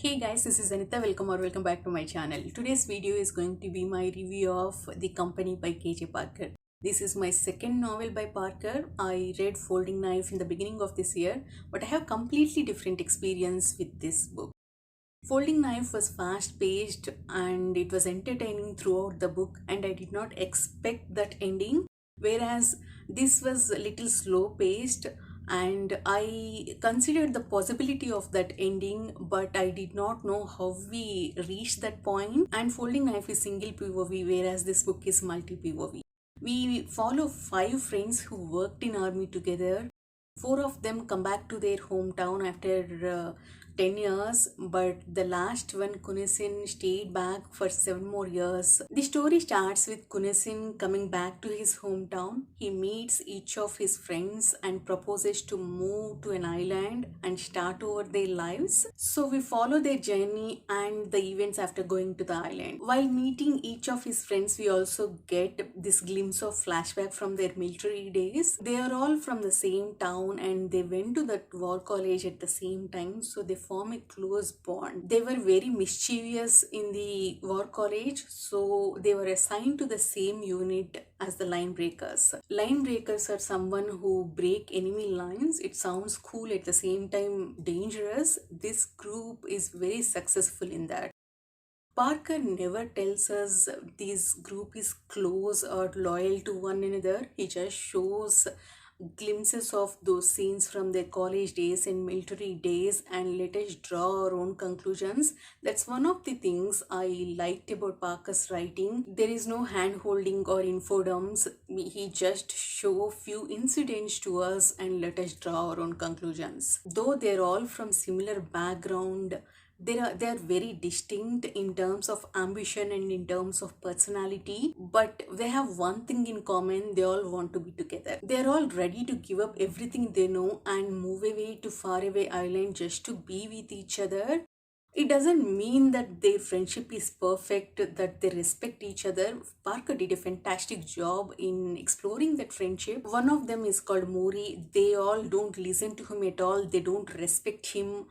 Hey guys, this is Anita. Welcome back to my channel. Today's video is going to be my review of The Company by KJ Parker. This is my second novel by Parker. I read Folding Knife in the beginning of this year, but I have completely different experience with this book. Folding Knife was fast paced and it was entertaining throughout the book, and I did not expect that ending, whereas this was a little slow paced and I considered the possibility of that ending, but I did not know how we reached that point. And Folding Knife is single POV, whereas this book is multi POV. We follow five friends who worked in army together. Four of them come back to their hometown after 10 years, but the last one, Kunesin, stayed back for 7 more years. The story starts with Kunesin coming back to his hometown. He meets each of his friends and proposes to move to an island and start over their lives. So we follow their journey and the events after going to the island. While meeting each of his friends, we also get this glimpse of flashback from their military days. They are all from the same town and they went to that war college at the same time, so they form a close bond. They were very mischievous in the war college, so they were assigned to the same unit as the line breakers. Line breakers are someone who break enemy lines. It sounds cool, at the same time dangerous. This group is very successful in that. Parker never tells us this group is close or loyal to one another. He just shows glimpses of those scenes from their college days and military days and let us draw our own conclusions. That's one of the things I liked about Parker's writing. There is no hand holding or infodumps. He just show few incidents to us and let us draw our own conclusions. Though they're all from similar background, they are very distinct in terms of ambition and in terms of personality, but they have one thing in common: they all want to be together. They're all ready to give up everything they know and move away to faraway island just to be with each other. It doesn't mean that their friendship is perfect, that they respect each other. Parker did a fantastic job in exploring that friendship. One of them is called Mori. They all don't listen to him at all, they don't respect him.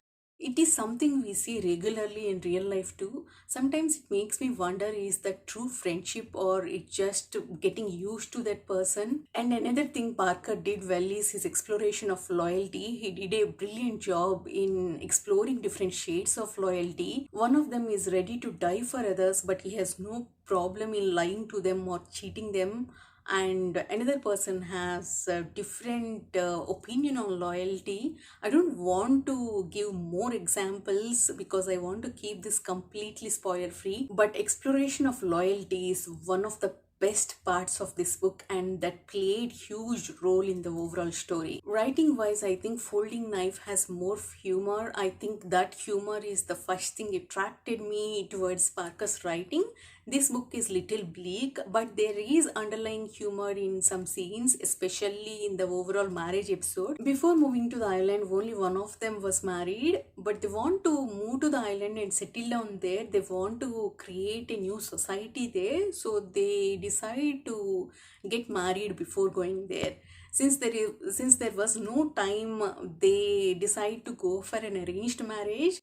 It is something we see regularly in real life too. Sometimes it makes me wonder, is that true friendship or it just getting used to that person? And another thing Parker did well is his exploration of loyalty. He did a brilliant job in exploring different shades of loyalty. One of them is ready to die for others, but he has no problem in lying to them or cheating them, and another person has a different opinion on loyalty. I don't want to give more examples because I want to keep this completely spoiler free, but exploration of loyalty is one of the best parts of this book, and that played huge role in the overall story. Writing wise, I think Folding Knife has more humor. I think that humor is the first thing attracted me towards Parker's writing. This book is little bleak, but there is underlying humor in some scenes, especially in the overall marriage episode. Before moving to the island, only one of them was married, but they want to move to the island and settle down there. They want to create a new society there, so they decide to get married before going there. Since there was no time, they decide to go for an arranged marriage.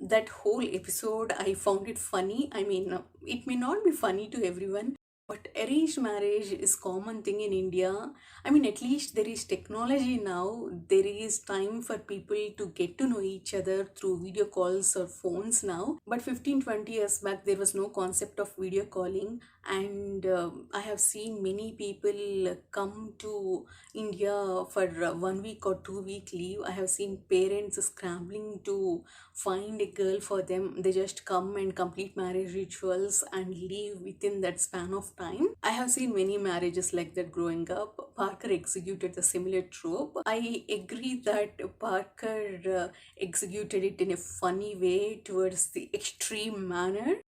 That whole episode, I found it funny. I mean, it may not be funny to everyone, but arranged marriage is common thing in India. I mean, at least there is technology now. There is time for people to get to know each other through video calls or phones now. But 15-20 years back, there was no concept of video calling. And I have seen many people come to India for 1 week or 2 week leave. I have seen parents scrambling to find a girl for them. They just come and complete marriage rituals and leave within that span of time. I have seen many marriages like that growing up. Parker executed the similar trope. I agree that Parker executed it in a funny way towards the extreme manner,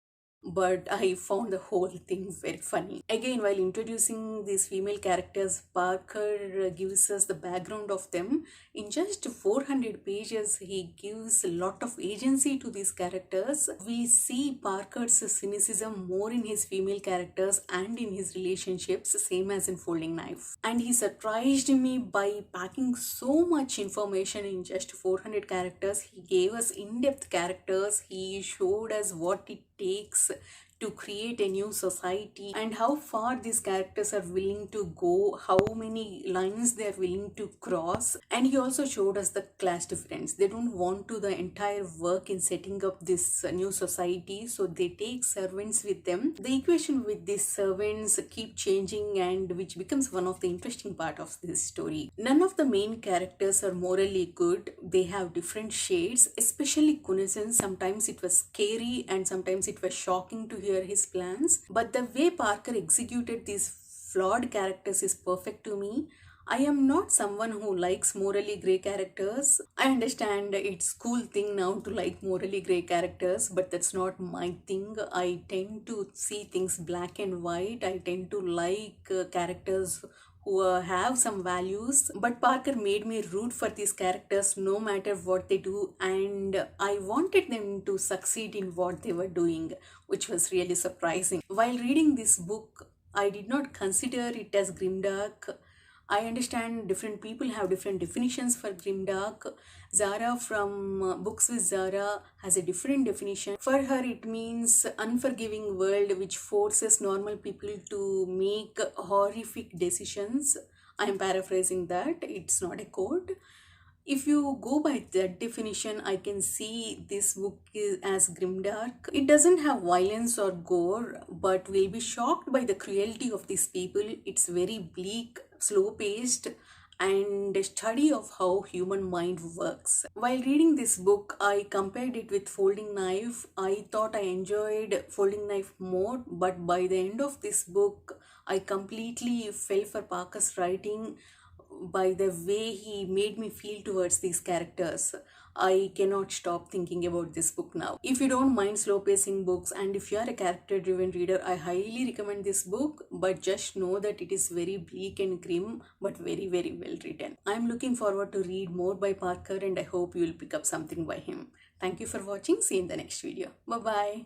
but I found the whole thing very funny. Again, while introducing these female characters, Parker gives us the background of them. In just 400 pages, he gives a lot of agency to these characters. We see Parker's cynicism more in his female characters and in his relationships, same as in Folding Knife. And he surprised me by packing so much information in just 400 characters. He gave us in-depth characters. He showed us what it takes to create a new society and how far these characters are willing to go, how many lines they are willing to cross. And he also showed us the class difference. They don't want to the entire work in setting up this new society, so they take servants with them. The equation with these servants keep changing, and which becomes one of the interesting part of this story. None of the main characters are morally good. They have different shades, especially Kunisen. Sometimes it was scary and sometimes it was shocking to hear his plans, but the way Parker executed these flawed characters is perfect to me. I am not someone who likes morally grey characters. I understand it's cool thing now to like morally grey characters, but that's not my thing. I tend to see things black and white. I tend to like characters who have some values, but Parker made me root for these characters no matter what they do, and I wanted them to succeed in what they were doing, which was really surprising. While reading this book, I did not consider it as grimdark. I understand different people have different definitions for grimdark. Zara from Books with Zara has a different definition. For her, it means unforgiving world which forces normal people to make horrific decisions. I am paraphrasing that. It's not a quote. If you go by that definition, I can see this book is as grimdark. It doesn't have violence or gore, but will be shocked by the cruelty of these people. It's very bleak, slow paced, and a study of how human mind works. While reading this book, I compared it with Folding Knife. I thought I enjoyed Folding Knife more, but by the end of this book, I completely fell for Parker's writing by the way he made me feel towards these characters. I cannot stop thinking about this book now. If you don't mind slow pacing books and if you are a character driven reader, I highly recommend this book, but just know that it is very bleak and grim, but very, very well written. I am looking forward to read more by Parker, and I hope you will pick up something by him. Thank you for watching. See you in the next video. Bye bye.